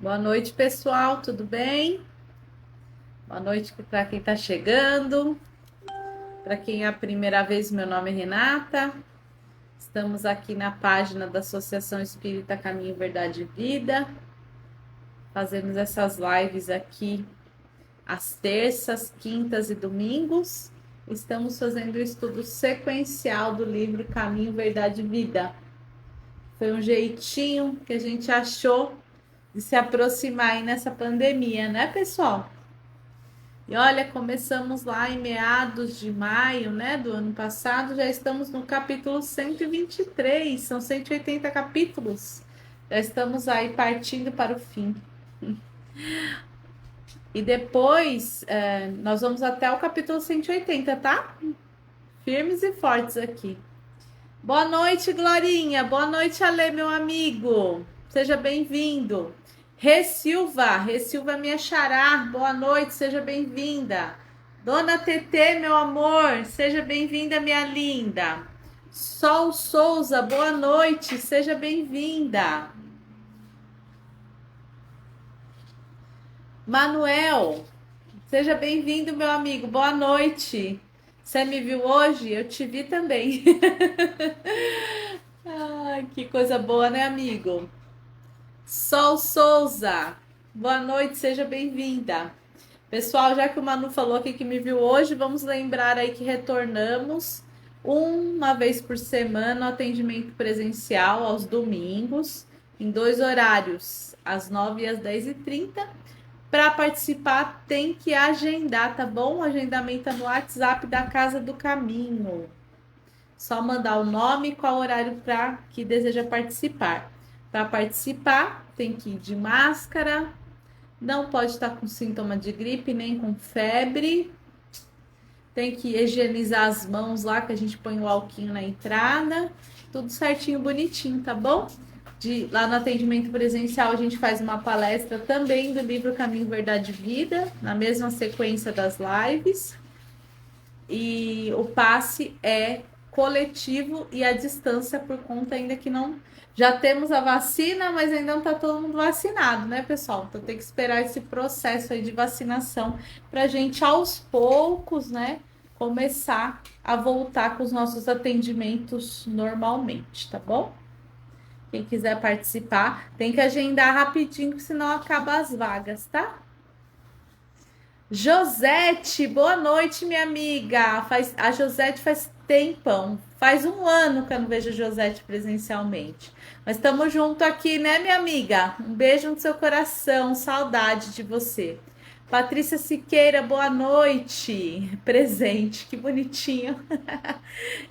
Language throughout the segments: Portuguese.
Boa noite, pessoal, tudo bem? Boa noite para quem está chegando. Para quem é a primeira vez, meu nome é Renata. Estamos aqui na página da Associação Espírita Caminho, Verdade e Vida. Fazemos essas lives aqui às terças, quintas e domingos. Estamos fazendo o estudo sequencial do livro Caminho, Verdade e Vida. Foi um jeitinho que a gente achou de se aproximar aí nessa pandemia, né, pessoal? E olha, começamos lá em meados de maio, né, do ano passado, já estamos no capítulo 123, são 180 capítulos. Já estamos aí partindo para o fim. E depois, nós vamos até o capítulo 180, tá? Firmes e fortes aqui. Boa noite, Glorinha. Boa noite, Ale, meu amigo. Seja bem-vindo. Rê Silva, minha xará. Boa noite, seja bem-vinda. Dona TT, meu amor, seja bem-vinda, minha linda. Sol Souza, boa noite, seja bem-vinda. Manuel, seja bem-vindo, meu amigo. Boa noite. Você me viu hoje? Eu te vi também. Ai, que coisa boa, né, amigo? Sol Souza, boa noite, seja bem-vinda. Pessoal, já que o Manu falou aqui que me viu hoje, vamos lembrar aí que retornamos uma vez por semana o atendimento presencial aos domingos, em dois horários, às 9 e às 10h30. Para participar, tem que agendar, tá bom? O agendamento é no WhatsApp da Casa do Caminho. Só mandar o nome e qual horário para que deseja participar. Para participar, tem que ir de máscara, não pode estar com sintoma de gripe nem com febre. Tem que higienizar as mãos lá, que a gente põe o alquinho na entrada. Tudo certinho, bonitinho, tá bom? Lá no atendimento presencial, a gente faz uma palestra também do livro Caminho, Verdade e Vida, na mesma sequência das lives. E o passe é coletivo e à distância, por conta ainda que não. Já temos a vacina, mas ainda não está todo mundo vacinado, né, pessoal? Então tem que esperar esse processo aí de vacinação para a gente, aos poucos, né, começar a voltar com os nossos atendimentos normalmente, tá bom? Quem quiser participar, tem que agendar rapidinho, senão acaba as vagas, tá? Josete, boa noite, minha amiga. A Josete faz tempão. Faz um ano que eu não vejo a Josete presencialmente. Mas estamos junto aqui, né, minha amiga? Um beijo no seu coração. Saudade de você. Patrícia Siqueira, boa noite. Presente, que bonitinho.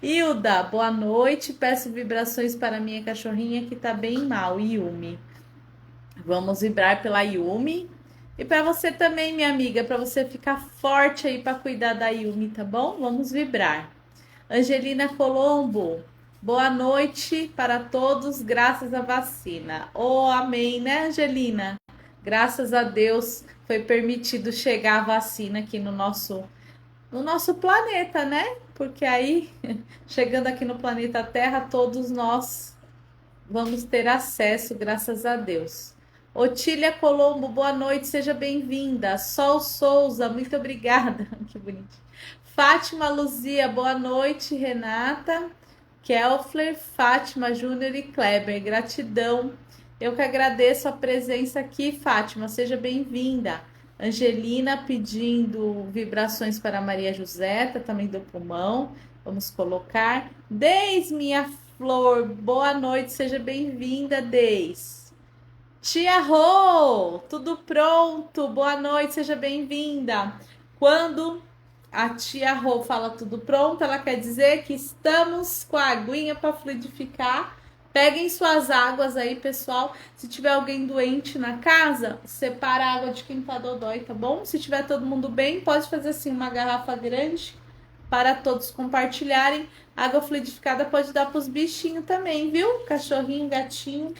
Hilda, boa noite. Peço vibrações para minha cachorrinha que tá bem mal, Yumi. Vamos vibrar pela Yumi. E para você também, minha amiga, para você ficar forte aí para cuidar da Yumi, tá bom? Vamos vibrar. Angelina Colombo, boa noite para todos, graças à vacina. Oh, amém, né, Angelina? Graças a Deus foi permitido chegar a vacina aqui no nosso planeta, né? Porque aí, chegando aqui no planeta Terra, todos nós vamos ter acesso, graças a Deus. Otília Colombo, boa noite, seja bem-vinda. Sol Souza, muito obrigada. Que bonito. Fátima Luzia, boa noite, Renata. Kelfler, Fátima Júnior e Kleber, gratidão. Eu que agradeço a presença aqui, Fátima, seja bem-vinda. Angelina pedindo vibrações para Maria Joseta, também do pulmão. Vamos colocar. Deis, minha flor, boa noite, seja bem-vinda, Deis. Tia Rô, tudo pronto? Boa noite, seja bem-vinda. Quando a tia Rô fala tudo pronto, ela quer dizer que estamos com a aguinha para fluidificar. Peguem suas águas aí, pessoal. Se tiver alguém doente na casa, separa a água de quem tá dodói, tá bom? Se tiver todo mundo bem, pode fazer assim uma garrafa grande para todos compartilharem. Água fluidificada pode dar para os bichinhos também, viu? Cachorrinho, gatinho.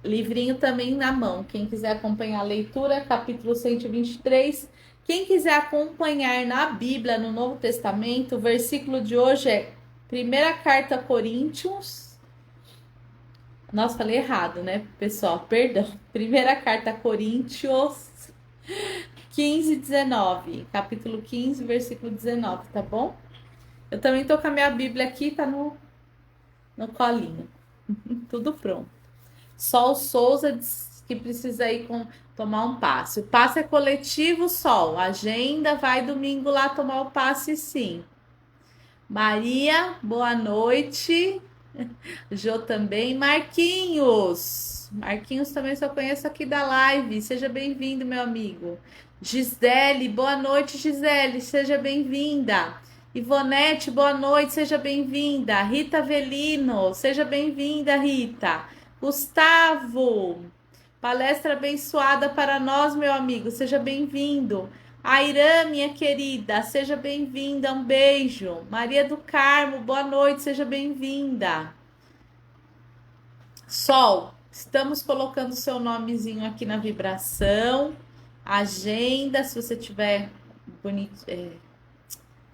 Livrinho também na mão. Quem quiser acompanhar a leitura, capítulo 123. Quem quiser acompanhar na Bíblia, no Novo Testamento, o versículo de hoje é 1 carta a Coríntios, Nossa, falei errado, né, pessoal? Perdão. Primeira carta a Coríntios 15, 19. Capítulo 15, versículo 19, tá bom? Eu também tô com a minha Bíblia aqui, tá no colinho. Tudo pronto. Sol Souza diz que precisa ir tomar um passe. O passe é coletivo, Sol. Agenda, vai domingo lá tomar o passe, sim. Maria, boa noite. Jô também. Marquinhos. Marquinhos também só conheço aqui da live. Seja bem-vindo, meu amigo. Gisele, boa noite, Gisele. Seja bem-vinda. Ivonete, boa noite, seja bem-vinda. Rita Velino, seja bem-vinda, Rita. Gustavo, palestra abençoada para nós, meu amigo. Seja bem-vindo. Airã, minha querida, seja bem-vinda. Um beijo. Maria do Carmo, boa noite, seja bem-vinda. Sol, estamos colocando seu nomezinho aqui na vibração. Agenda, se você tiver bonito.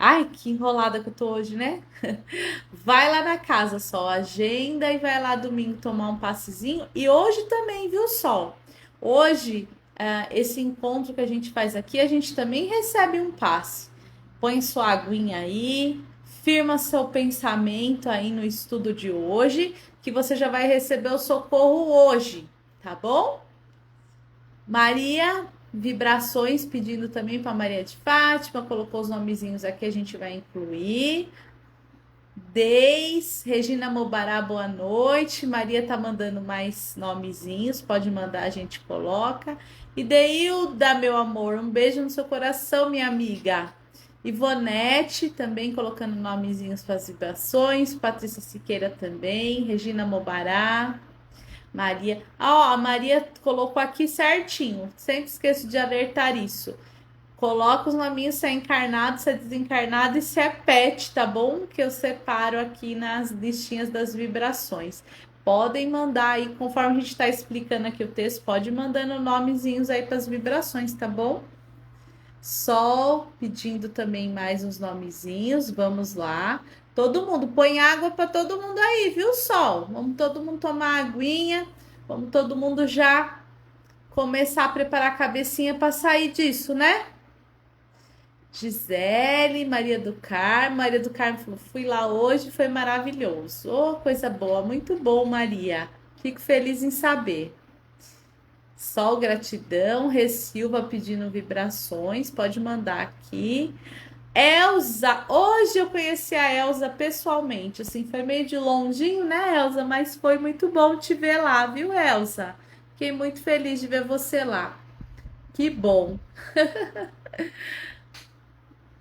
Ai, que enrolada que eu tô hoje, né? Vai lá na casa, Sol, agenda e vai lá domingo tomar um passezinho. E hoje também, viu, Sol? Hoje, esse encontro que a gente faz aqui, a gente também recebe um passe. Põe sua aguinha aí, firma seu pensamento aí no estudo de hoje, que você já vai receber o socorro hoje, tá bom? Maria, vibrações pedindo também para Maria de Fátima, colocou os nomezinhos aqui, a gente vai incluir. Deis, Regina Mobará, boa noite. Maria tá mandando mais nomezinhos, pode mandar, a gente coloca. E Deilda, meu amor, um beijo no seu coração, minha amiga. Ivonete também colocando nomezinhos para as vibrações. Patrícia Siqueira também. Regina Mobará. Maria. Ó, a Maria colocou aqui certinho. Sempre esqueço de alertar isso. Coloca os nominhos se é encarnado, se é desencarnado e se é pet, tá bom? Que eu separo aqui nas listinhas das vibrações. Podem mandar aí, conforme a gente está explicando aqui o texto, pode ir mandando nomezinhos aí para as vibrações, tá bom? Sol pedindo também mais uns nomezinhos, vamos lá. Todo mundo, põe água para todo mundo aí, viu, Sol? Vamos todo mundo tomar aguinha, vamos todo mundo já começar a preparar a cabecinha para sair disso, né? Gisele, Maria do Carmo. Maria do Carmo falou: fui lá hoje, foi maravilhoso. Oh, coisa boa, muito bom, Maria. Fico feliz em saber. Sol, gratidão. Ressilva pedindo vibrações, pode mandar aqui. Elza, hoje eu conheci a Elza pessoalmente. Assim, foi meio de longinho, né, Elza? Mas foi muito bom te ver lá, viu, Elza? Fiquei muito feliz de ver você lá. Que bom.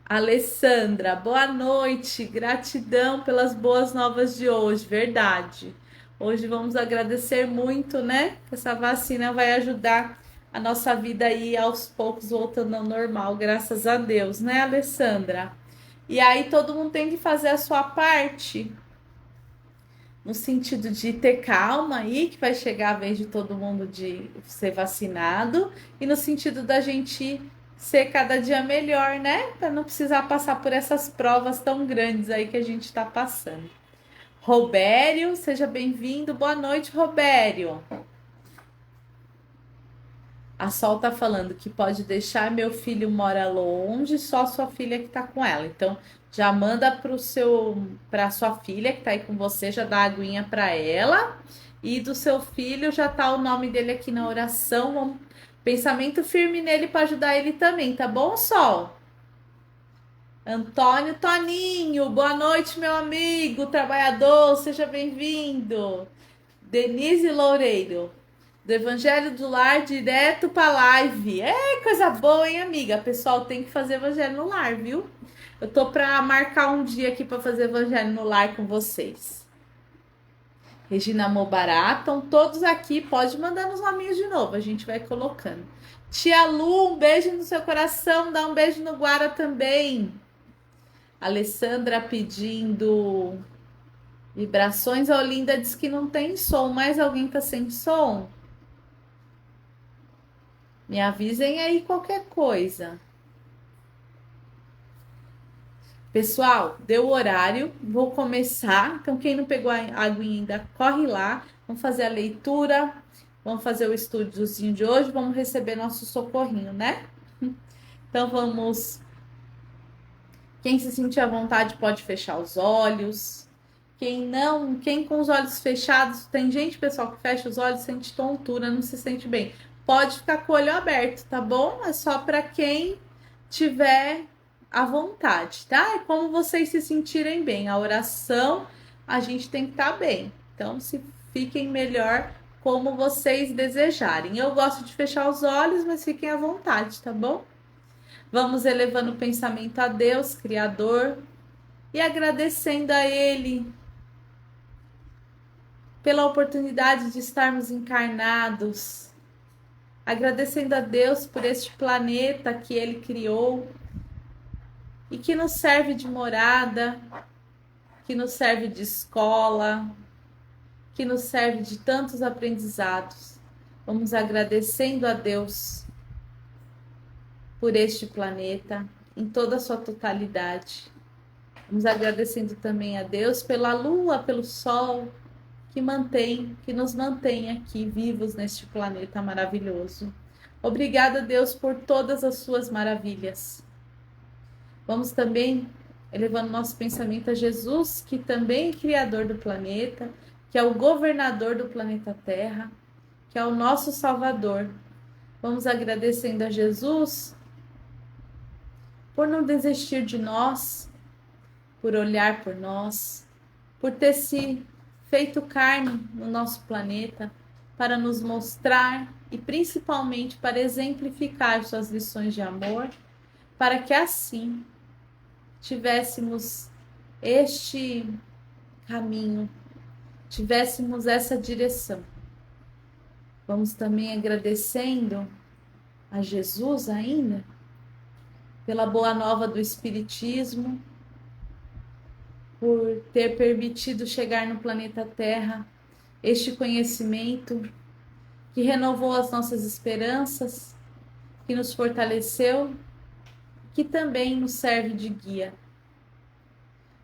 Alessandra, boa noite. Gratidão pelas boas novas de hoje, verdade. Hoje vamos agradecer muito, né? Que essa vacina vai ajudar a nossa vida aí aos poucos voltando ao normal, graças a Deus, né, Alessandra? E aí todo mundo tem que fazer a sua parte, no sentido de ter calma aí, que vai chegar a vez de todo mundo de ser vacinado, e no sentido da gente ser cada dia melhor, né? Para não precisar passar por essas provas tão grandes aí que a gente está passando. Robério, seja bem-vindo. Boa noite, Robério. A Sol tá falando que pode deixar, meu filho mora longe, só sua filha que tá com ela. Então, já manda para sua filha que tá aí com você, já dá a aguinha para ela. E do seu filho já tá o nome dele aqui na oração. Pensamento firme nele para ajudar ele também, tá bom, Sol? Antônio Toninho, boa noite, meu amigo, trabalhador, seja bem-vindo. Denise Loureiro, do Evangelho do Lar direto para live. É coisa boa, hein, amiga? Pessoal, tem que fazer Evangelho no Lar, viu? Eu tô para marcar um dia aqui para fazer Evangelho no Lar com vocês. Regina Mobará, estão todos aqui. Pode mandar nos nominhos de novo, a gente vai colocando. Tia Lu, um beijo no seu coração, dá um beijo no Guara também. Alessandra pedindo vibrações. A Olinda diz que não tem som. Mais alguém tá sem som? Me avisem aí qualquer coisa. Pessoal, deu o horário, vou começar. Então, quem não pegou a aguinha ainda, corre lá. Vamos fazer a leitura, vamos fazer o estúdiozinho de hoje, vamos receber nosso socorrinho, né? Então vamos. Quem se sentir à vontade pode fechar os olhos. Quem não, quem com os olhos fechados, tem gente, pessoal, que fecha os olhos, sente tontura, não se sente bem. Pode ficar com o olho aberto, tá bom? É só para quem tiver à vontade, tá? É como vocês se sentirem bem. A oração, a gente tem que estar bem. Então, se fiquem melhor como vocês desejarem. Eu gosto de fechar os olhos, mas fiquem à vontade, tá bom? Vamos elevando o pensamento a Deus, Criador, e agradecendo a Ele pela oportunidade de estarmos encarnados, agradecendo a Deus por este planeta que Ele criou e que nos serve de morada, que nos serve de escola, que nos serve de tantos aprendizados. Vamos agradecendo a Deus por este planeta em toda a sua totalidade. Vamos agradecendo também a Deus pela lua, pelo sol, que nos mantém aqui vivos neste planeta maravilhoso. Obrigada, Deus, por todas as suas maravilhas. Vamos também elevando nosso pensamento a Jesus, que também é criador do planeta, que é o governador do planeta Terra, que é o nosso Salvador. Vamos agradecendo a Jesus por não desistir de nós, por olhar por nós, por ter se feito carne no nosso planeta, para nos mostrar e principalmente para exemplificar suas lições de amor, para que assim tivéssemos este caminho, tivéssemos essa direção. Vamos também agradecendo a Jesus ainda pela boa nova do Espiritismo, por ter permitido chegar no planeta Terra este conhecimento que renovou as nossas esperanças, que nos fortaleceu, que também nos serve de guia.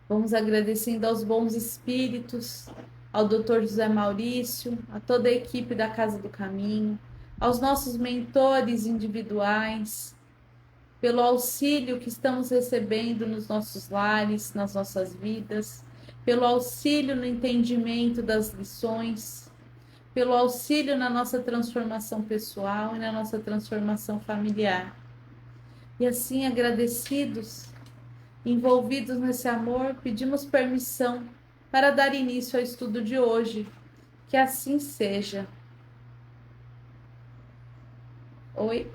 Vamos agradecendo aos bons espíritos, ao Dr. José Maurício, a toda a equipe da Casa do Caminho, aos nossos mentores individuais, pelo auxílio que estamos recebendo nos nossos lares, nas nossas vidas, pelo auxílio no entendimento das lições, pelo auxílio na nossa transformação pessoal e na nossa transformação familiar. E assim, agradecidos, envolvidos nesse amor, pedimos permissão para dar início ao estudo de hoje. Que assim seja. Oi?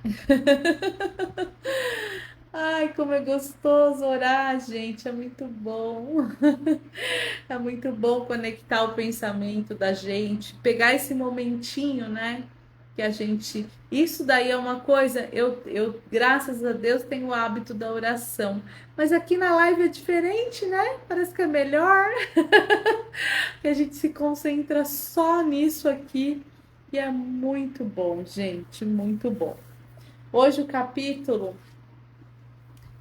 Ai, como é gostoso orar, gente, é muito bom. É muito bom conectar o pensamento da gente, pegar esse momentinho, né? Que a gente. Isso daí é uma coisa, graças a Deus, tenho o hábito da oração. Mas aqui na live é diferente, né? Parece que é melhor. Que a gente se concentra só nisso aqui. E é muito bom, gente, muito bom. Hoje o capítulo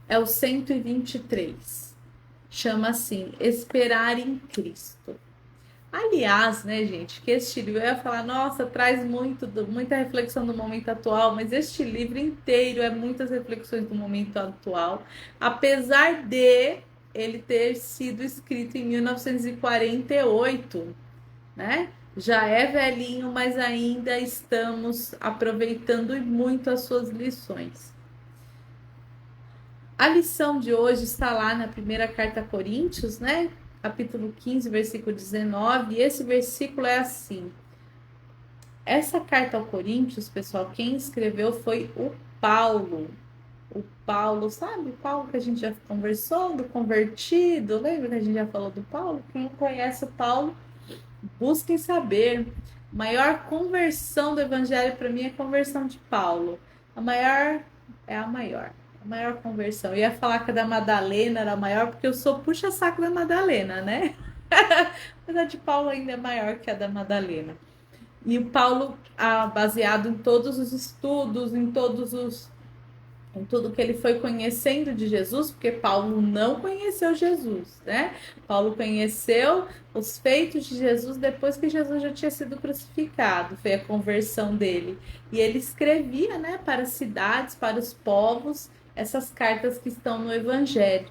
é o 123. Chama assim, Esperar em Cristo. Aliás, né, gente, que este livro, eu ia falar, nossa, traz muita reflexão do momento atual, mas este livro inteiro é muitas reflexões do momento atual, apesar de ele ter sido escrito em 1948, né? Já é velhinho, mas ainda estamos aproveitando muito as suas lições. A lição de hoje está lá na primeira carta a Coríntios, né? Capítulo 15, versículo 19, e esse versículo é assim. Essa carta ao Coríntios, pessoal, quem escreveu foi o Paulo. O Paulo, sabe? O Paulo que a gente já conversou, do convertido, lembra que a gente já falou do Paulo? Quem conhece o Paulo, busquem saber. A maior conversão do evangelho para mim é a conversão de Paulo. A maior conversão. Eu ia falar que a da Madalena era a maior, porque eu sou puxa-saco da Madalena, né? Mas a de Paulo ainda é maior que a da Madalena. E o Paulo, baseado em todos os estudos, em todos os em tudo que ele foi conhecendo de Jesus, porque Paulo não conheceu Jesus, né? Paulo conheceu os feitos de Jesus depois que Jesus já tinha sido crucificado, foi a conversão dele. E ele escrevia, né, para as cidades, para os povos, essas cartas que estão no Evangelho.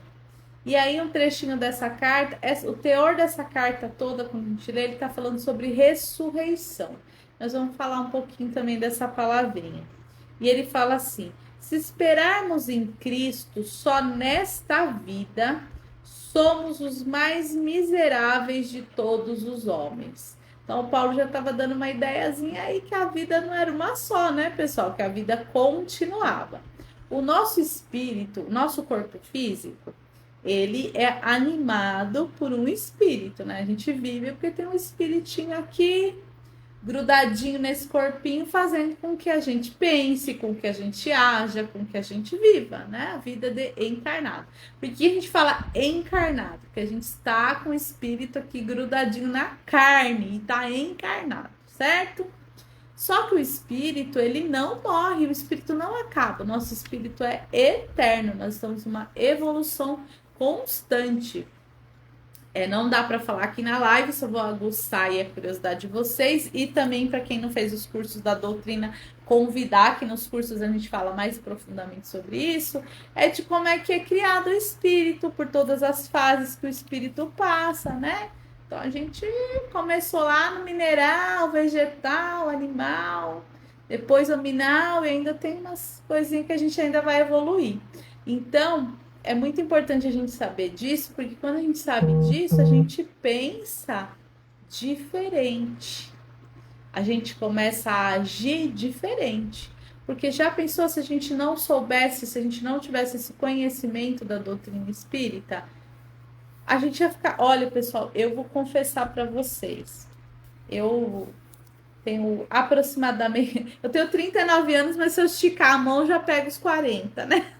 E aí um trechinho dessa carta, o teor dessa carta toda, quando a gente lê, ele está falando sobre ressurreição. Nós vamos falar um pouquinho também dessa palavrinha. E ele fala assim: se esperarmos em Cristo só nesta vida, somos os mais miseráveis de todos os homens. Então, o Paulo já estava dando uma ideiazinha aí que a vida não era uma só, né, pessoal? Que a vida continuava. O nosso espírito, o nosso corpo físico, ele é animado por um espírito, né? A gente vive porque tem um espiritinho aqui grudadinho nesse corpinho, fazendo com que a gente pense, com que a gente haja, com que a gente viva, né? A vida de encarnado. Por que a gente fala encarnado? Porque a gente está com o espírito aqui grudadinho na carne e está encarnado, certo? Só que o espírito, ele não morre, o espírito não acaba. O nosso espírito é eterno, nós estamos numa evolução constante. Não dá para falar aqui na live, só vou aguçar aí a curiosidade de vocês e também para quem não fez os cursos da doutrina, convidar que nos cursos a gente fala mais profundamente sobre isso, de como é que é criado o espírito, por todas as fases que o espírito passa, né? Então a gente começou lá no mineral, vegetal, animal, depois nominal e ainda tem umas coisinhas que a gente ainda vai evoluir. Então, é muito importante a gente saber disso, porque quando a gente sabe disso, a gente pensa diferente. A gente começa a agir diferente. Porque já pensou se a gente não soubesse, se a gente não tivesse esse conhecimento da doutrina espírita, a gente ia ficar... Olha, pessoal, eu vou confessar para vocês. Eu tenho aproximadamente... Eu tenho 39 anos, mas se eu esticar a mão, já pego os 40, né?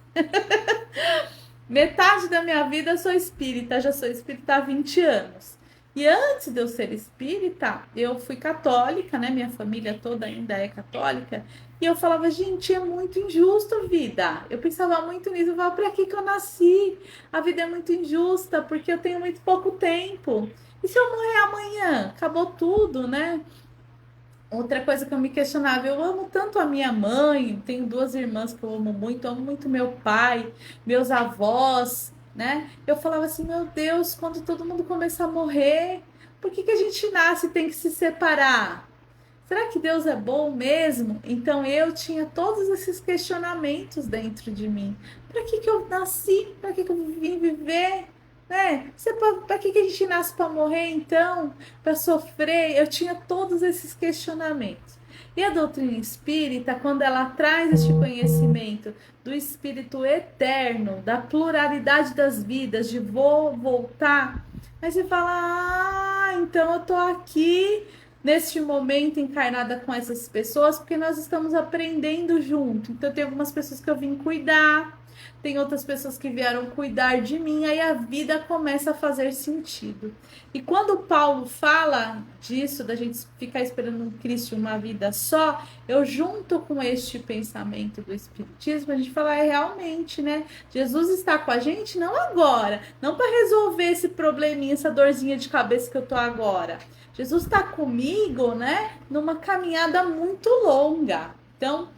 Metade da minha vida eu sou espírita, já sou espírita há 20 anos. E antes de eu ser espírita, eu fui católica, né? Minha família toda ainda é católica. E eu falava, gente, é muito injusto a vida. Eu pensava muito nisso, eu falava, pra que eu nasci? A vida é muito injusta, porque eu tenho muito pouco tempo. E se eu morrer amanhã? Acabou tudo, né? Outra coisa que eu me questionava, eu amo tanto a minha mãe, tenho duas irmãs que eu amo muito meu pai, meus avós, né? Eu falava assim, meu Deus, quando todo mundo começar a morrer, por que a gente nasce e tem que se separar? Será que Deus é bom mesmo? Então eu tinha todos esses questionamentos dentro de mim. Para que eu nasci? Para que eu vim viver? Né? Para que a gente nasce para morrer então? Para sofrer? Eu tinha todos esses questionamentos. E a doutrina espírita, quando ela traz este conhecimento do espírito eterno, da pluralidade das vidas, de vou voltar, aí você fala: ah, então eu tô aqui neste momento encarnada com essas pessoas porque nós estamos aprendendo junto. Então tem algumas pessoas que eu vim cuidar, tem outras pessoas que vieram cuidar de mim, aí a vida começa a fazer sentido. E quando Paulo fala disso, da gente ficar esperando um Cristo uma vida só, eu junto com este pensamento do Espiritismo, a gente fala, realmente, né? Jesus está com a gente não agora, não para resolver esse probleminha, essa dorzinha de cabeça que eu tô agora. Jesus está comigo, né? Numa caminhada muito longa. Então,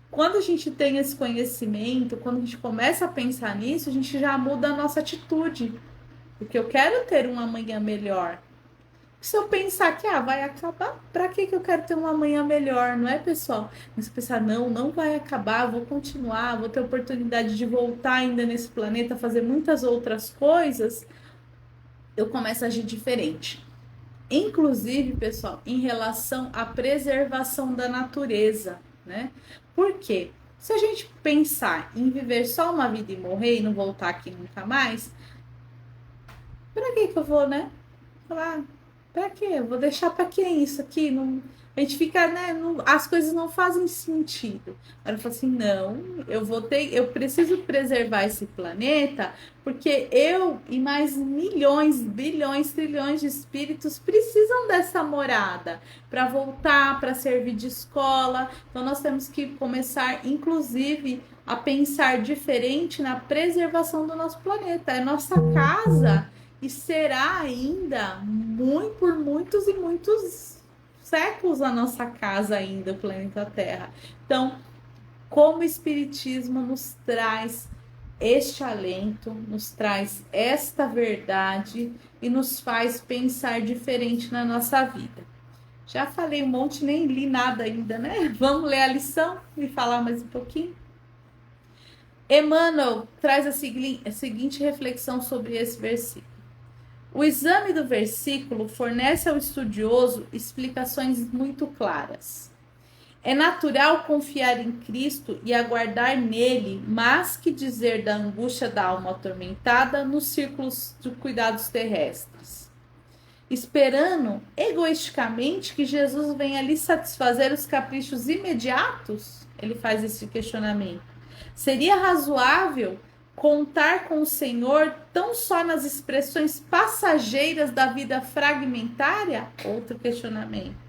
quando a gente tem esse conhecimento, quando a gente começa a pensar nisso, a gente já muda a nossa atitude. Porque eu quero ter um amanhã melhor. Se eu pensar que vai acabar, para que eu quero ter um amanhã melhor, não é, pessoal? Mas se eu pensar, não vai acabar, vou continuar, vou ter oportunidade de voltar ainda nesse planeta, fazer muitas outras coisas, eu começo a agir diferente. Inclusive, pessoal, em relação à preservação da natureza, né? Por quê? Se a gente pensar em viver só uma vida e morrer e não voltar aqui nunca mais, pra que eu vou, né? Falar, pra quê? Eu vou deixar pra quem isso aqui? Não... A gente fica, né? Não... As coisas não fazem sentido. Aí eu falo assim, não, eu preciso preservar esse planeta, porque eu e mais milhões, bilhões, trilhões de espíritos precisam dessa morada para voltar, para servir de escola. Então nós temos que começar, inclusive, a pensar diferente na preservação do nosso planeta. É nossa casa e será ainda por muitos e muitos séculos a nossa casa ainda, o planeta Terra. Então, como o Espiritismo nos traz este alento, nos traz esta verdade e nos faz pensar diferente na nossa vida. Já falei um monte, nem li nada ainda, né? Vamos ler a lição e falar mais um pouquinho? Emmanuel traz a seguinte reflexão sobre esse versículo. O exame do versículo fornece ao estudioso explicações muito claras. É natural confiar em Cristo e aguardar nele, mas que dizer da angústia da alma atormentada nos círculos de cuidados terrestres, esperando egoisticamente que Jesus venha lhe satisfazer os caprichos imediatos? Ele faz esse questionamento. Seria razoável contar com o Senhor tão só nas expressões passageiras da vida fragmentária? Outro questionamento.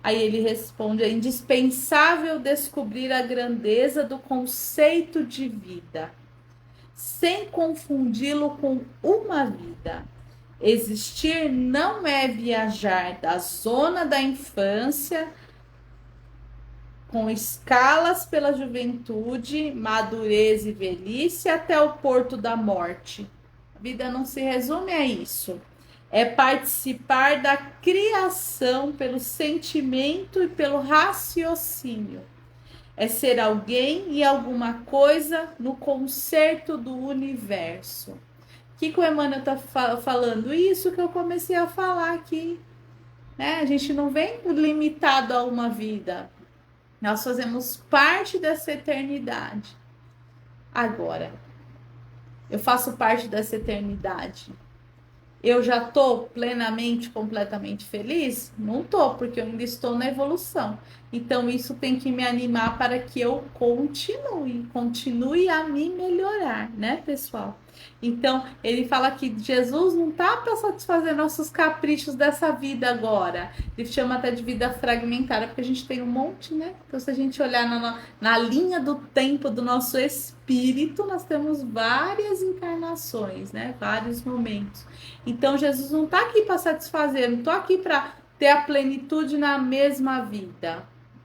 Aí ele responde: é indispensável descobrir a grandeza do conceito de vida, sem confundi-lo com uma vida. Existir não é viajar da zona da infância, com escalas pela juventude, madurez e velhice, até o porto da morte. A vida não se resume a isso. É participar da criação pelo sentimento e pelo raciocínio. É ser alguém e alguma coisa no concerto do universo. O que o Emmanuel está falando? Isso que eu comecei a falar aqui. Né? A gente não vem limitado a uma vida. Nós fazemos parte dessa eternidade. Agora, eu faço parte dessa eternidade. Eu já estou plenamente, completamente feliz? Não estou, porque eu ainda estou na evolução. Então, isso tem que me animar para que eu continue a me melhorar, né, pessoal? Então, ele fala que Jesus não está para satisfazer nossos caprichos dessa vida agora. Ele chama até de vida fragmentária, porque a gente tem um monte, né? Então, se a gente olhar na linha do tempo do nosso espírito, nós temos várias encarnações, né? Vários momentos. Então, Jesus não está aqui para satisfazer, não estou aqui para ter a plenitude na mesma vida,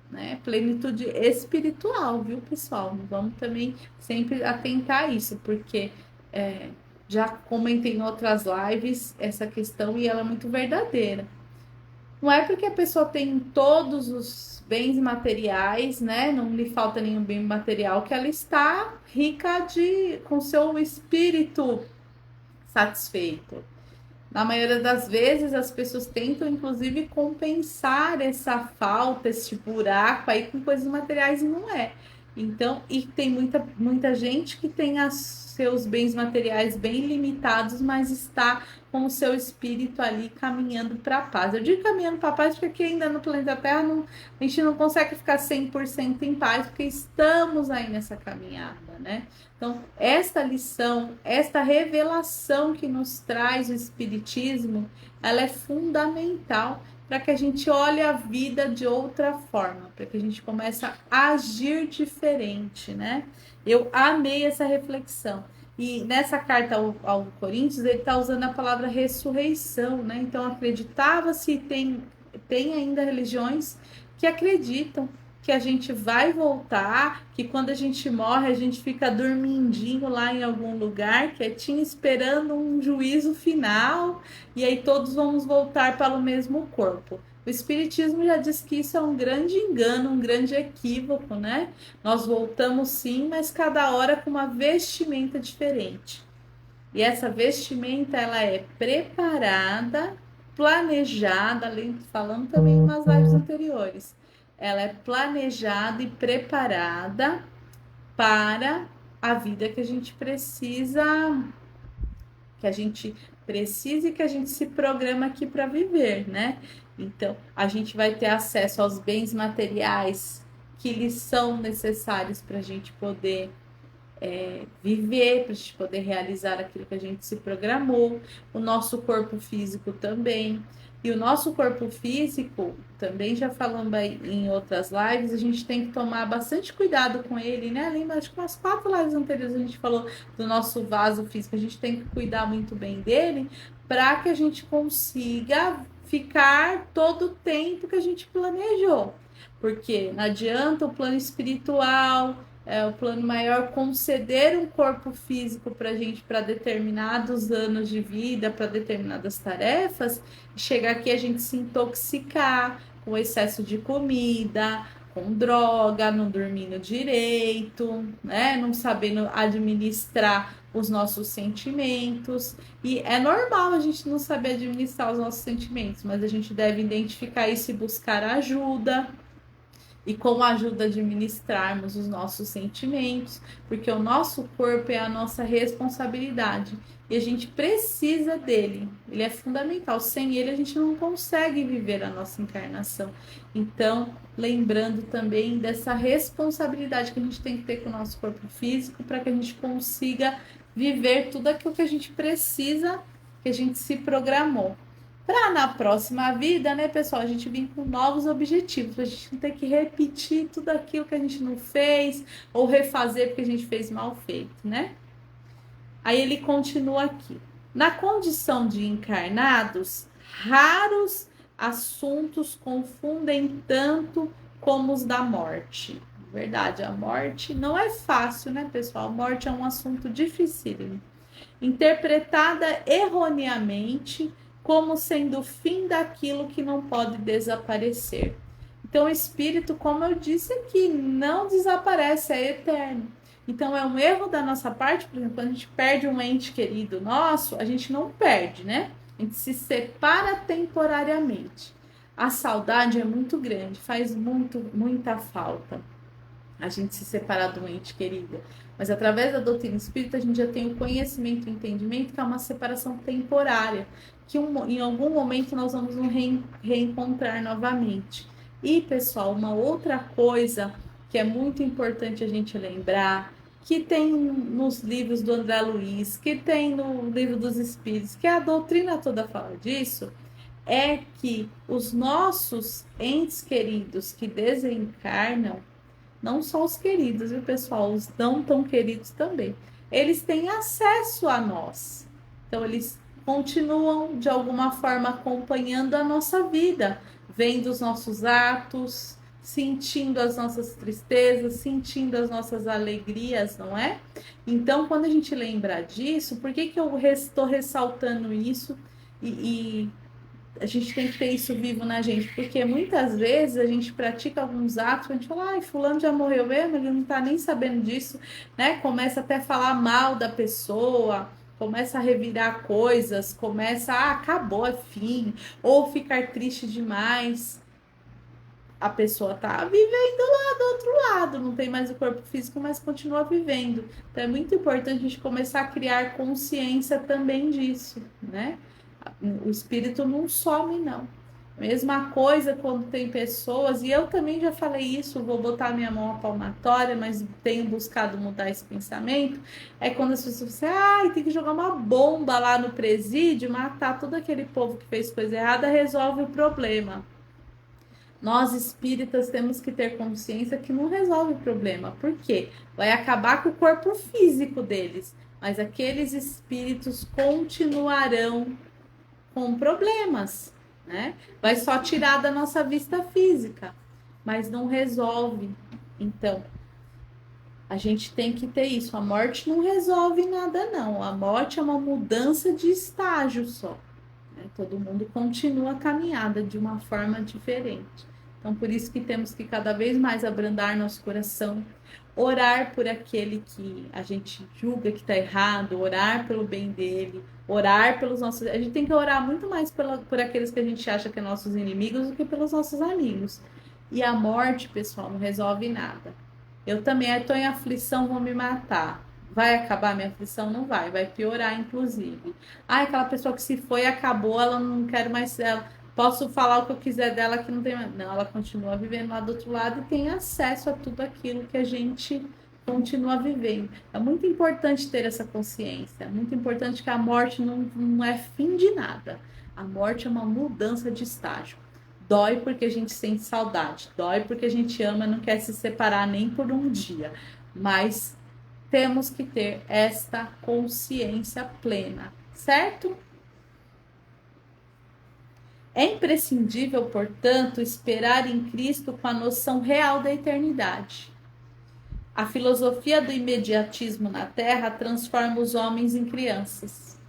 né? Plenitude espiritual, viu, pessoal? Vamos também sempre atentar a isso, porque já comentei em outras lives essa questão e ela é muito verdadeira. Não é porque a pessoa tem todos os bens materiais, né? Não lhe falta nenhum bem material, que ela está rica com seu espírito satisfeito. Na maioria das vezes, as pessoas tentam, inclusive, compensar essa falta, esse buraco aí com coisas materiais e não é. Então, e tem muita gente que tem seus bens materiais bem limitados, mas está com o seu espírito ali caminhando para a paz. Eu digo caminhando para a paz porque aqui ainda no planeta Terra a gente não consegue ficar 100% em paz, porque estamos aí nessa caminhada, né? Então, esta lição, esta revelação que nos traz o Espiritismo, ela é fundamental para que a gente olhe a vida de outra forma, para que a gente comece a agir diferente, né? Eu amei essa reflexão. E nessa carta ao Coríntios, ele está usando a palavra ressurreição, né? Então, acreditava-se, tem ainda religiões que acreditam que a gente vai voltar, que quando a gente morre, a gente fica dormindinho lá em algum lugar, quietinho, esperando um juízo final, e aí todos vamos voltar para o mesmo corpo. O Espiritismo já diz que isso é um grande engano, um grande equívoco, né? Nós voltamos sim, mas cada hora com uma vestimenta diferente. E essa vestimenta, ela é preparada, planejada, falando também em umas lives anteriores, ela é planejada e preparada para a vida que a gente precisa, e que a gente se programa aqui para viver, né? Então, a gente vai ter acesso aos bens materiais que lhes são necessários para a gente poder viver, para a gente poder realizar aquilo que a gente se programou, o nosso corpo físico também. E o nosso corpo físico, também já falando aí em outras lives, a gente tem que tomar bastante cuidado com ele, né? Lembra, acho que umas 4 lives anteriores a gente falou do nosso vaso físico, a gente tem que cuidar muito bem dele para que a gente consiga ficar todo o tempo que a gente planejou. Porque não adianta o plano espiritual, o plano maior conceder um corpo físico para a gente para determinados anos de vida, para determinadas tarefas, chegar aqui a gente se intoxicar com excesso de comida, com droga, não dormindo direito, né? Não sabendo administrar os nossos sentimentos. E é normal a gente não saber administrar os nossos sentimentos, mas a gente deve identificar isso e buscar ajuda. E com a ajuda administrarmos os nossos sentimentos, porque o nosso corpo é a nossa responsabilidade e a gente precisa dele, ele é fundamental. Sem ele, a gente não consegue viver a nossa encarnação. Então, lembrando também dessa responsabilidade que a gente tem que ter com o nosso corpo físico para que a gente consiga viver tudo aquilo que a gente precisa, que a gente se programou. Para na próxima vida, né, pessoal, a gente vir com novos objetivos, a gente não ter que repetir tudo aquilo que a gente não fez ou refazer porque a gente fez mal feito, né? Aí ele continua aqui. Na condição de encarnados, raros assuntos confundem tanto como os da morte. Verdade, a morte não é fácil, né, pessoal? A morte é um assunto dificílimo. Interpretada erroneamente como sendo o fim daquilo que não pode desaparecer. Então, o espírito, como eu disse aqui, não desaparece, é eterno. Então, é um erro da nossa parte, por exemplo, quando a gente perde um ente querido nosso, a gente não perde, né? A gente se separa temporariamente. A saudade é muito grande, faz muita falta a gente se separar do ente querido. Mas através da doutrina espírita, a gente já tem o conhecimento e o entendimento que é uma separação temporária, que em algum momento nós vamos nos reencontrar novamente. E, pessoal, uma outra coisa que é muito importante a gente lembrar, que tem nos livros do André Luiz, que tem no livro dos Espíritos, que a doutrina toda fala disso, é que os nossos entes queridos que desencarnam, não só os queridos, viu, pessoal? Os não tão queridos também. Eles têm acesso a nós. Então, eles continuam, de alguma forma, acompanhando a nossa vida, vendo os nossos atos, sentindo as nossas tristezas, sentindo as nossas alegrias, não é? Então, quando a gente lembra disso, por que eu estou ressaltando isso e a gente tem que ter isso vivo na gente, porque muitas vezes a gente pratica alguns atos, a gente fala, ai, fulano já morreu mesmo, ele não tá nem sabendo disso, né? Começa até a falar mal da pessoa, começa a revirar coisas, começa, acabou, é fim, ou ficar triste demais. A pessoa tá vivendo lá do outro lado, não tem mais o corpo físico, mas continua vivendo. Então é muito importante a gente começar a criar consciência também disso, né? O espírito não some, não. Mesma coisa quando tem pessoas, e eu também já falei isso, vou botar minha mão à palmatória, mas tenho buscado mudar esse pensamento, é quando as pessoas dizem, tem que jogar uma bomba lá no presídio, matar todo aquele povo que fez coisa errada, resolve o problema. Nós espíritas temos que ter consciência que não resolve o problema. Por quê? Vai acabar com o corpo físico deles, mas aqueles espíritos continuarão com problemas, né? Vai só tirar da nossa vista física, mas não resolve. Então, a gente tem que ter isso. A morte não resolve nada, não. A morte é uma mudança de estágio só. Né? Todo mundo continua a caminhada de uma forma diferente. Então, por isso que temos que cada vez mais abrandar nosso coração, orar por aquele que a gente julga que está errado, orar pelo bem dele, orar pelos nossos... A gente tem que orar muito mais por aqueles que a gente acha que são nossos inimigos do que pelos nossos amigos. E a morte, pessoal, não resolve nada. Eu também estou em aflição, vou me matar. Vai acabar minha aflição? Não vai, vai piorar, inclusive. Aquela pessoa que se foi, acabou, ela não quer mais... Posso falar o que eu quiser dela que não tem mais. Não, ela continua vivendo lá do outro lado e tem acesso a tudo aquilo que a gente continua vivendo. É muito importante ter essa consciência. É muito importante que a morte não é fim de nada. A morte é uma mudança de estágio. Dói porque a gente sente saudade, dói porque a gente ama e não quer se separar nem por um dia, mas temos que ter esta consciência plena, certo? É imprescindível, portanto, esperar em Cristo com a noção real da eternidade. A filosofia do imediatismo na Terra transforma os homens em crianças.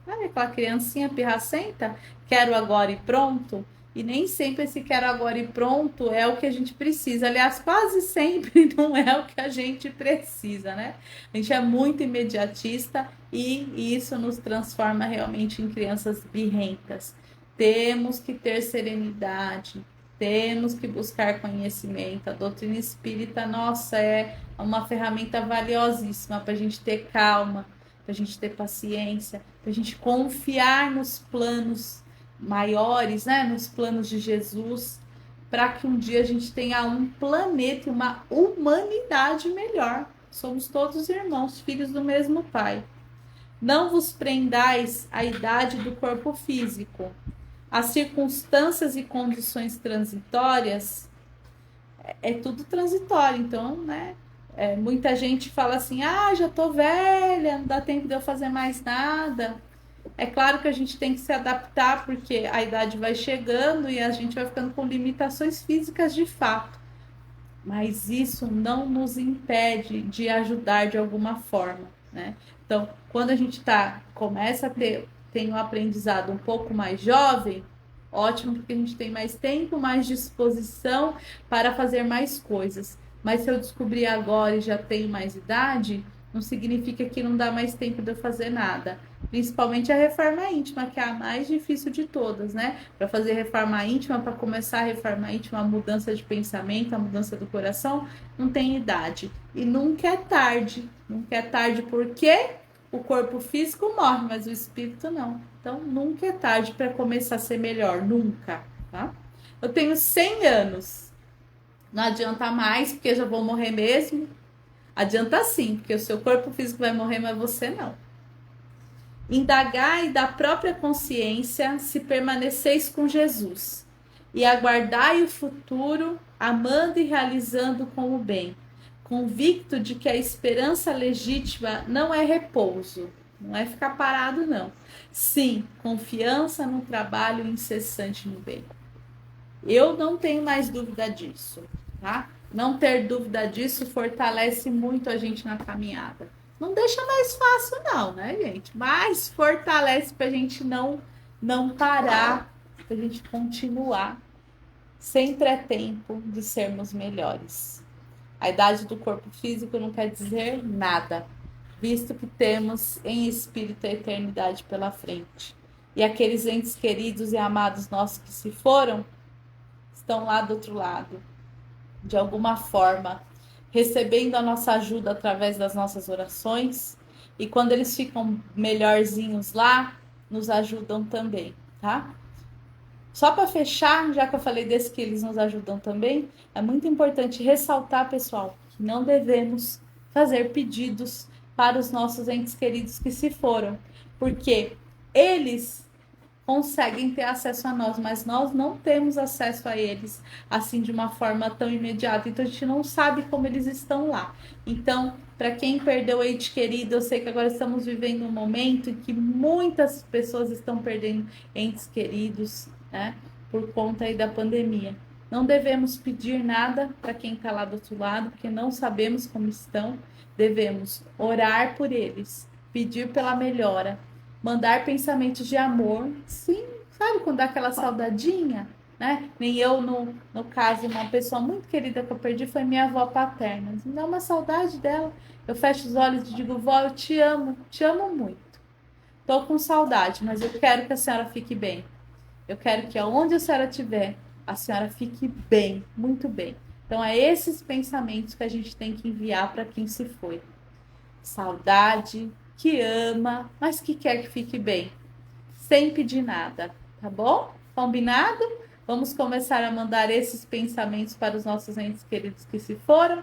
Sabe aquela criancinha pirracenta? Quero agora e pronto. E nem sempre esse quero agora e pronto é o que a gente precisa. Aliás, quase sempre não é o que a gente precisa, né? A gente é muito imediatista e isso nos transforma realmente em crianças birrentas. Temos que ter serenidade, temos que buscar conhecimento. A doutrina espírita, nossa, é uma ferramenta valiosíssima para a gente ter calma, para a gente ter paciência, para a gente confiar nos planos maiores, né? Nos planos de Jesus, para que um dia a gente tenha um planeta e uma humanidade melhor. Somos todos irmãos, filhos do mesmo Pai. Não vos prendais à idade do corpo físico. As circunstâncias e condições transitórias é tudo transitório, então, né? Muita gente fala assim: ah, já tô velha, não dá tempo de eu fazer mais nada. É claro que a gente tem que se adaptar, porque a idade vai chegando e a gente vai ficando com limitações físicas de fato. Mas isso não nos impede de ajudar de alguma forma, né? Então, quando a gente começa a tem um aprendizado um pouco mais jovem, ótimo, porque a gente tem mais tempo, mais disposição para fazer mais coisas. Mas se eu descobrir agora e já tenho mais idade, não significa que não dá mais tempo de eu fazer nada. Principalmente a reforma íntima, que é a mais difícil de todas, né? Para fazer reforma íntima, para começar a reforma íntima, a mudança de pensamento, a mudança do coração, não tem idade. E nunca é tarde. Nunca é tarde porque o corpo físico morre, mas o espírito não. Então, nunca é tarde para começar a ser melhor. Nunca, tá? Eu tenho 100 anos. Não adianta mais, porque eu já vou morrer mesmo. Adianta sim, porque o seu corpo físico vai morrer, mas você não. Indagai da própria consciência se permaneceis com Jesus, e aguardai o futuro, amando e realizando com o bem, convicto de que a esperança legítima não é repouso, não é ficar parado, não. Sim, confiança no trabalho incessante no bem. Eu não tenho mais dúvida disso, tá? Não ter dúvida disso fortalece muito a gente na caminhada. Não deixa mais fácil, não, né, gente? Mas fortalece pra gente não parar, pra gente continuar. Sempre é tempo de sermos melhores. A idade do corpo físico não quer dizer nada, visto que temos em espírito a eternidade pela frente. E aqueles entes queridos e amados nossos que se foram, estão lá do outro lado, de alguma forma, recebendo a nossa ajuda através das nossas orações, e quando eles ficam melhorzinhos lá, nos ajudam também, tá? Só para fechar, já que eu falei desse que eles nos ajudam também, é muito importante ressaltar, pessoal, que não devemos fazer pedidos para os nossos entes queridos que se foram, porque eles conseguem ter acesso a nós, mas nós não temos acesso a eles assim de uma forma tão imediata. Então a gente não sabe como eles estão lá. Então, para quem perdeu o ente querido, eu sei que agora estamos vivendo um momento em que muitas pessoas estão perdendo entes queridos, né, por conta aí da pandemia. Não devemos pedir nada para quem está lá do outro lado, porque não sabemos como estão. Devemos orar por eles, pedir pela melhora, mandar pensamentos de amor, sim, sabe quando dá aquela saudadinha, né? Nem eu, no caso, uma pessoa muito querida que eu perdi foi minha avó paterna. Me dá uma saudade dela. Eu fecho os olhos e digo: vó, eu te amo muito. Tô com saudade, mas eu quero que a senhora fique bem. Eu quero que aonde a senhora estiver, a senhora fique bem, muito bem. Então, é esses pensamentos que a gente tem que enviar para quem se foi. Saudade, que ama, mas que quer que fique bem, sem pedir nada, tá bom? Combinado? Vamos começar a mandar esses pensamentos para os nossos entes queridos que se foram,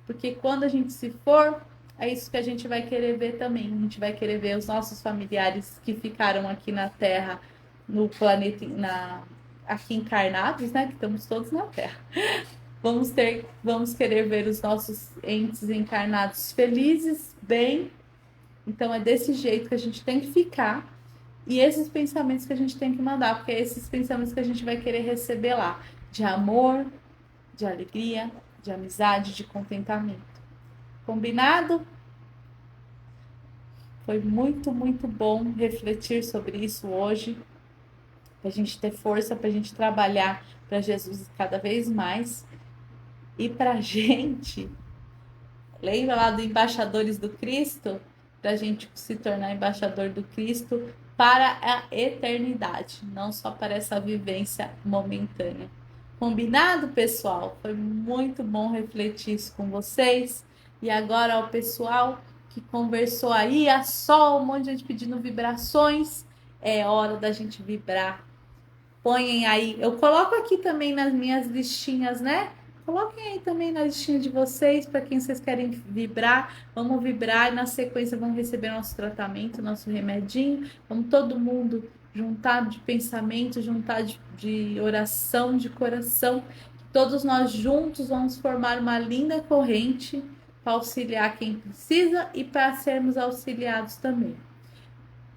porque quando a gente se for, é isso que a gente vai querer ver também. A gente vai querer ver os nossos familiares que ficaram aqui na Terra no planeta, aqui encarnados, né? Que estamos todos na Terra. Vamos querer ver os nossos entes encarnados felizes, bem. Então é desse jeito que a gente tem que ficar. E esses pensamentos que a gente tem que mandar, porque é esses pensamentos que a gente vai querer receber lá, de amor, de alegria, de amizade, de contentamento. Combinado? Foi muito, muito bom refletir sobre isso hoje, para a gente ter força, para a gente trabalhar para Jesus cada vez mais. E para a gente, lembra lá do Embaixadores do Cristo? Para a gente se tornar embaixador do Cristo para a eternidade, não só para essa vivência momentânea. Combinado, pessoal? Foi muito bom refletir isso com vocês. E agora, ao pessoal que conversou aí, a Sol, um monte de gente pedindo vibrações, é hora da gente vibrar. Põem aí, eu coloco aqui também nas minhas listinhas, né? Coloquem aí também na listinha de vocês, para quem vocês querem vibrar. Vamos vibrar e na sequência vamos receber nosso tratamento, nosso remedinho. Vamos todo mundo juntar de pensamento, juntar de oração, de coração. Todos nós juntos vamos formar uma linda corrente para auxiliar quem precisa e para sermos auxiliados também.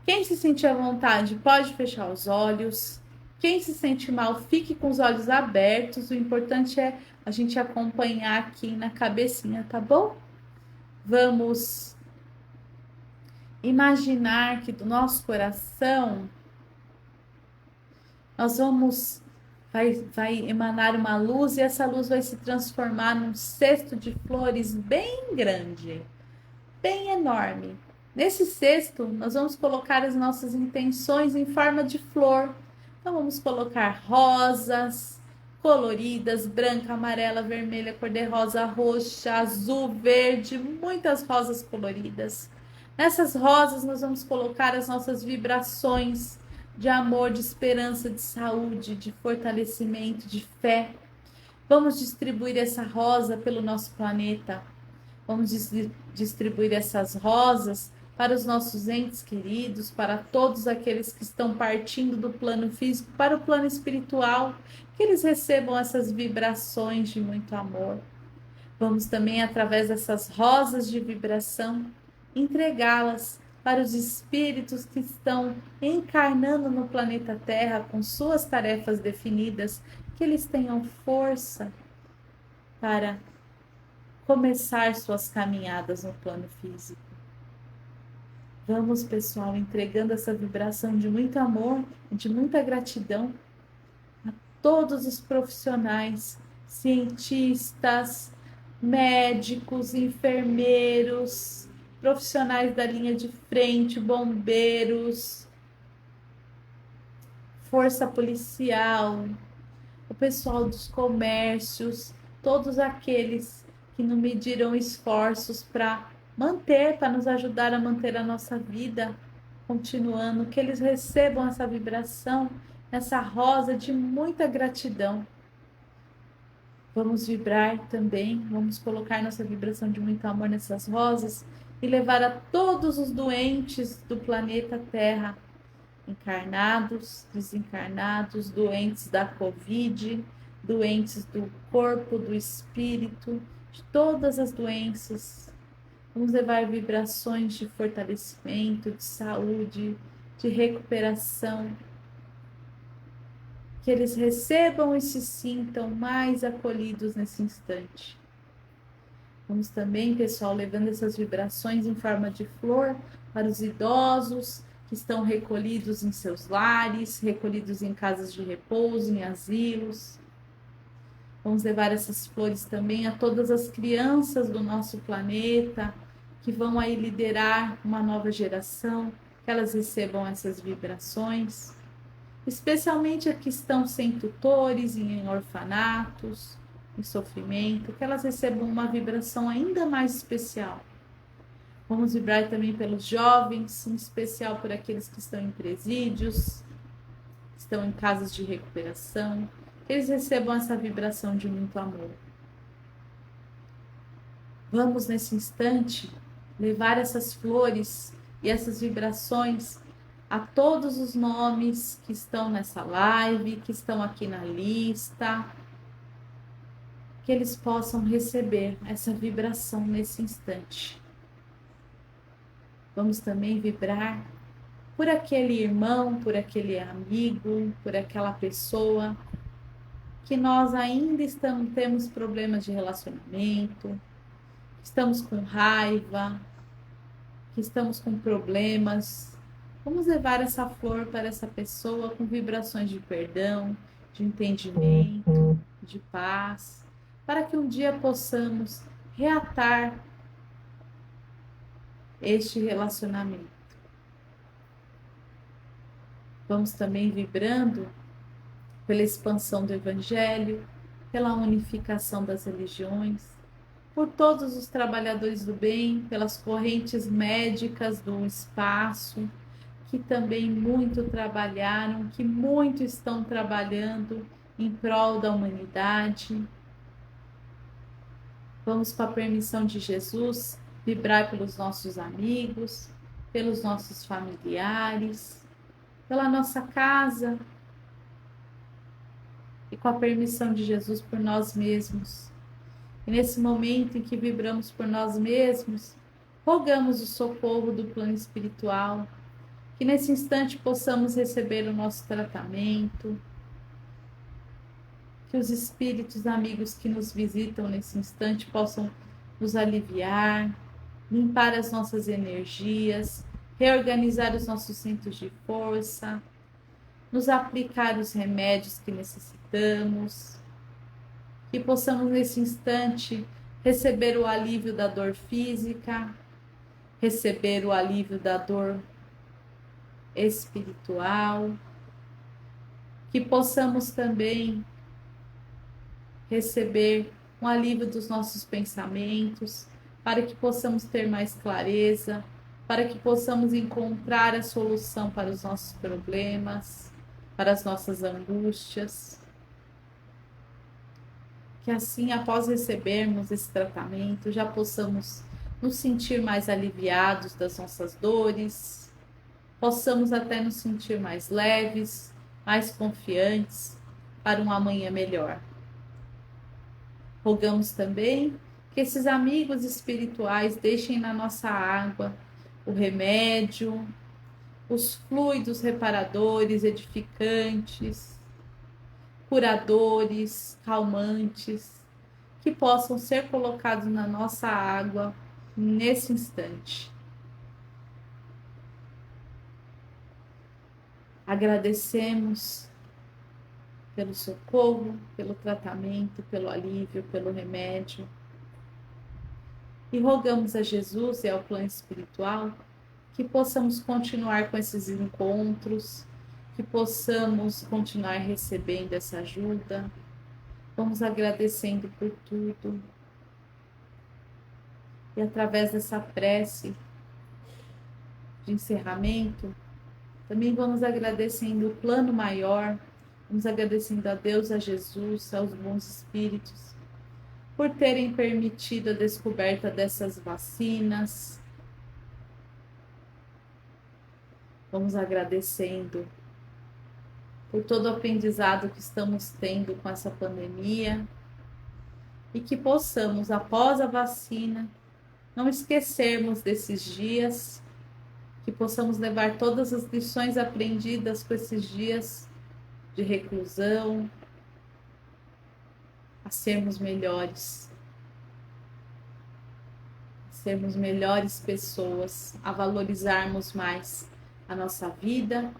Quem se sentir à vontade pode fechar os olhos. Quem se sente mal, fique com os olhos abertos. O importante é a gente acompanhar aqui na cabecinha, tá bom? Vamos imaginar que do nosso coração nós vai emanar uma luz e essa luz vai se transformar num cesto de flores bem grande, bem enorme. Nesse cesto, nós vamos colocar as nossas intenções em forma de flor. Então, vamos colocar rosas coloridas, branca, amarela, vermelha, cor-de-rosa, roxa, azul, verde, muitas rosas coloridas. Nessas rosas, nós vamos colocar as nossas vibrações de amor, de esperança, de saúde, de fortalecimento, de fé. Vamos distribuir essa rosa pelo nosso planeta. Vamos distribuir essas rosas para os nossos entes queridos, para todos aqueles que estão partindo do plano físico para o plano espiritual, que eles recebam essas vibrações de muito amor. Vamos também, através dessas rosas de vibração, entregá-las para os espíritos que estão encarnando no planeta Terra com suas tarefas definidas, que eles tenham força para começar suas caminhadas no plano físico. Vamos, pessoal, entregando essa vibração de muito amor, de muita gratidão a todos os profissionais, cientistas, médicos, enfermeiros, profissionais da linha de frente, bombeiros, força policial, o pessoal dos comércios, todos aqueles que não mediram esforços para nos ajudar a manter a nossa vida continuando, que eles recebam essa vibração, essa rosa de muita gratidão. Vamos vibrar também, vamos colocar nossa vibração de muito amor nessas rosas e levar a todos os doentes do planeta Terra, encarnados, desencarnados, doentes da Covid, doentes do corpo, do espírito, de todas as doenças. Vamos levar vibrações de fortalecimento, de saúde, de recuperação. Que eles recebam e se sintam mais acolhidos nesse instante. Vamos também, pessoal, levando essas vibrações em forma de flor para os idosos que estão recolhidos em seus lares, recolhidos em casas de repouso, em asilos. Vamos levar essas flores também a todas as crianças do nosso planeta, que vão aí liderar uma nova geração, que elas recebam essas vibrações, especialmente as que estão sem tutores, em orfanatos, em sofrimento, que elas recebam uma vibração ainda mais especial. Vamos vibrar também pelos jovens, em especial por aqueles que estão em presídios, estão em casas de recuperação, que eles recebam essa vibração de muito amor. Vamos, nesse instante, levar essas flores e essas vibrações a todos os nomes que estão nessa live, que estão aqui na lista, que eles possam receber essa vibração nesse instante. Vamos também vibrar por aquele irmão, por aquele amigo, por aquela pessoa que nós ainda temos problemas de relacionamento, estamos com raiva, que estamos com problemas. Vamos levar essa flor para essa pessoa com vibrações de perdão, de entendimento, de paz, para que um dia possamos reatar este relacionamento. Vamos também vibrando pela expansão do Evangelho, pela unificação das religiões, por todos os trabalhadores do bem, pelas correntes médicas do espaço, que também muito trabalharam, que muito estão trabalhando em prol da humanidade. Vamos, com a permissão de Jesus, vibrar pelos nossos amigos, pelos nossos familiares, pela nossa casa, e com a permissão de Jesus por nós mesmos. E nesse momento em que vibramos por nós mesmos, rogamos o socorro do plano espiritual, que nesse instante possamos receber o nosso tratamento, que os espíritos amigos que nos visitam nesse instante possam nos aliviar, limpar as nossas energias, reorganizar os nossos centros de força, nos aplicar os remédios que necessitamos, que possamos nesse instante receber o alívio da dor física, receber o alívio da dor espiritual, que possamos também receber um alívio dos nossos pensamentos, para que possamos ter mais clareza, para que possamos encontrar a solução para os nossos problemas, para as nossas angústias. Que assim, após recebermos esse tratamento, já possamos nos sentir mais aliviados das nossas dores, possamos até nos sentir mais leves, mais confiantes para um amanhã melhor. Rogamos também que esses amigos espirituais deixem na nossa água o remédio, os fluidos reparadores, edificantes, curadores, calmantes, que possam ser colocados na nossa água nesse instante. Agradecemos pelo socorro, pelo tratamento, pelo alívio, pelo remédio. E rogamos a Jesus e ao plano espiritual que possamos continuar com esses encontros, que possamos continuar recebendo essa ajuda. Vamos agradecendo por tudo. E através dessa prece de encerramento, também vamos agradecendo o plano maior, vamos agradecendo a Deus, a Jesus, aos bons espíritos, por terem permitido a descoberta dessas vacinas. Vamos agradecendo por todo o aprendizado que estamos tendo com essa pandemia e que possamos, após a vacina, não esquecermos desses dias, que possamos levar todas as lições aprendidas com esses dias de reclusão, a sermos melhores pessoas, a valorizarmos mais a nossa vida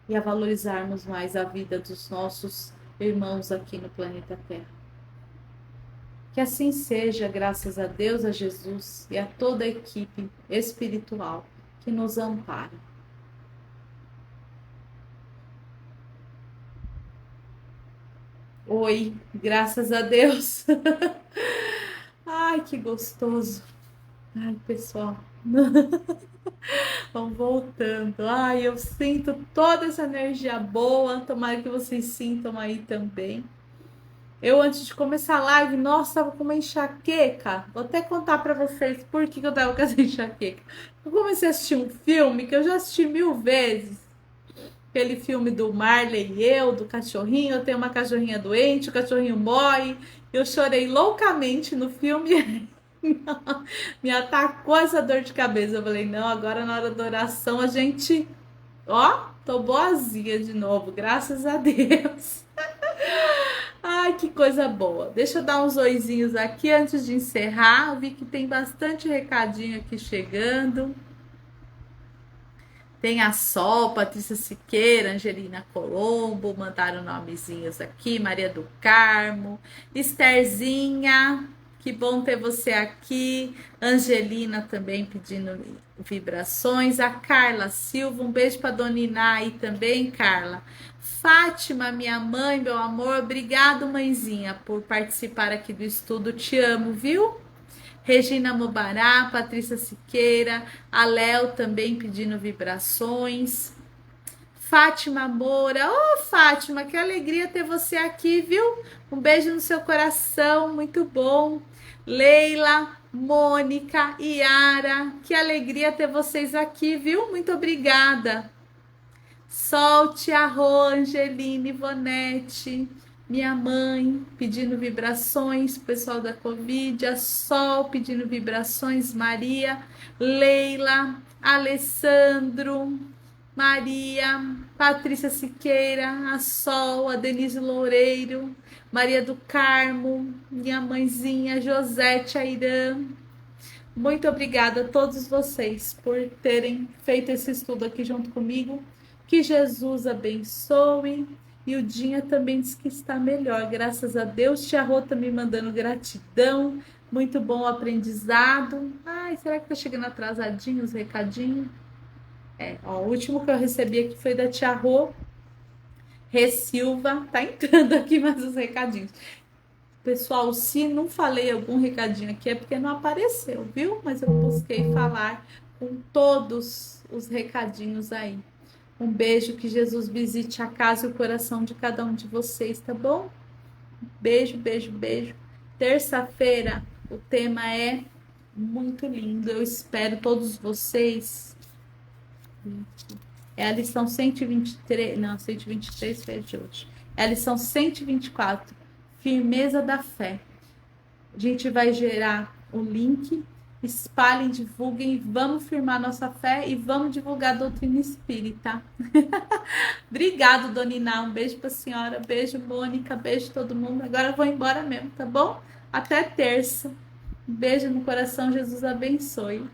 e a valorizarmos mais a vida dos nossos irmãos aqui no planeta Terra. Que assim seja, graças a Deus, a Jesus e a toda a equipe espiritual que nos ampara. Oi, graças a Deus. Ai, que gostoso. Ai, pessoal. Vão voltando. Ai, eu sinto toda essa energia boa. Tomara que vocês sintam aí também. Eu, antes de começar a live, nossa, tava com uma enxaqueca. Vou até contar pra vocês por que eu tava com essa enxaqueca. Eu comecei a assistir um filme que eu já assisti 1000 vezes. Aquele filme do Marley e eu, do cachorrinho. Eu tenho uma cachorrinha doente, o cachorrinho morre. Eu chorei loucamente no filme. Me atacou essa dor de cabeça. Eu falei, não, agora na hora da oração a gente, ó, tô boazinha de novo, graças a Deus. Ai, que coisa boa. Deixa eu dar uns oizinhos aqui antes de encerrar. Eu vi que tem bastante recadinho aqui chegando. Tem a Sol, Patrícia Siqueira, Angelina Colombo, mandaram nomezinhos aqui, Maria do Carmo, Estherzinha, que bom ter você aqui, Angelina também pedindo vibrações, a Carla Silva, um beijo para Dona Iná aí também, Carla. Fátima, minha mãe, meu amor, obrigado, mãezinha, por participar aqui do estudo, te amo, viu? Regina Mobará, Patrícia Siqueira, a Léo também pedindo vibrações. Fátima Moura, ô Fátima, que alegria ter você aqui, viu? Um beijo no seu coração, muito bom. Leila, Mônica, Yara, que alegria ter vocês aqui, viu? Muito obrigada. Solte a Rô, Angeline, Ivonete, minha mãe pedindo vibrações, pessoal da Covid, a Sol pedindo vibrações, Maria, Leila, Alessandro, Maria, Patrícia Siqueira, a Sol, a Denise Loureiro, Maria do Carmo, minha mãezinha, Josete Airã. Muito obrigada a todos vocês por terem feito esse estudo aqui junto comigo. Que Jesus abençoe. E o Dinha também diz que está melhor, graças a Deus. Tia Rô tá me mandando gratidão. Muito bom o aprendizado. Ai, será que tá chegando atrasadinho os recadinhos? Ó, o último que eu recebi aqui foi da Tia Rô. Rê Silva. Tá entrando aqui mais os recadinhos. Pessoal, se não falei algum recadinho aqui é porque não apareceu, viu? Mas eu busquei falar com todos os recadinhos aí. Um beijo, que Jesus visite a casa e o coração de cada um de vocês, tá bom? Beijo, beijo, beijo. Terça-feira o tema é muito lindo. Eu espero todos vocês. É a lição 123, não, 123 foi de hoje. É a lição 124, firmeza da fé. A gente vai gerar o link, espalhem, divulguem, vamos firmar nossa fé e vamos divulgar a doutrina espírita. Obrigado, Dona Iná, um beijo para a senhora, beijo, Mônica, beijo todo mundo. Agora eu vou embora mesmo, tá bom? Até terça. Um beijo no coração, Jesus abençoe.